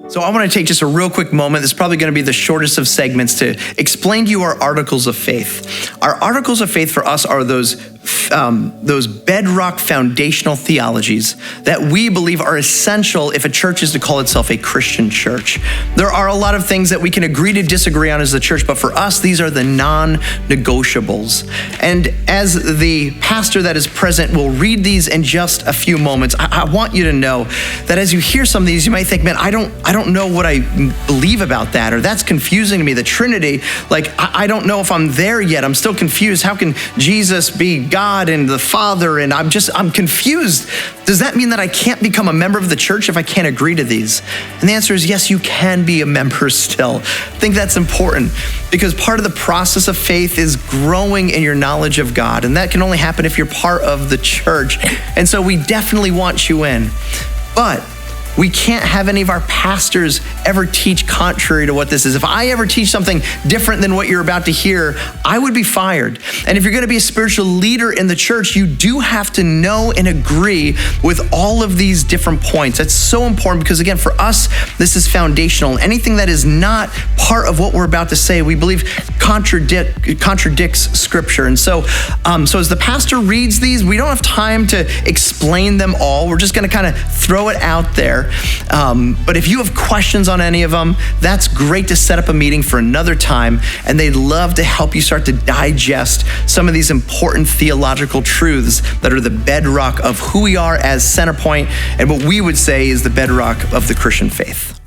So I want to take just a real quick moment. This is probably going to be the shortest of segments to explain to you our articles of faith. Our articles of faith for us are those bedrock foundational theologies that we believe are essential if a church is to call itself a Christian church. There are a lot of things that we can agree to disagree on as a church, but for us, these are the non-negotiables. And as the pastor that is present will read these in just a few moments, I want you to know that as you hear some of these, you might think, man, I don't know what I believe about that, or that's confusing to me. The Trinity, like, I don't know if I'm there yet. I'm still confused. How can Jesus be God and the Father? And I'm confused. Does that mean that I can't become a member of the church if I can't agree to these? And the answer is yes, you can be a member still. I think that's important because part of the process of faith is growing in your knowledge of God. And that can only happen if you're part of the church. And so we definitely want you in. But we can't have any of our pastors ever teach contrary to what this is. If I ever teach something different than what you're about to hear, I would be fired. And if you're going to be a spiritual leader in the church, you do have to know and agree with all of these different points. That's so important because, again, for us, this is foundational. Anything that is not part of what we're about to say, we believe contradicts Scripture. And so as the pastor reads these, we don't have time to explain them all. We're just going to kind of throw it out there. But if you have questions on any of them, that's great to set up a meeting for another time, and they'd love to help you start to digest some of these important theological truths that are the bedrock of who we are as Centerpoint and what we would say is the bedrock of the Christian faith.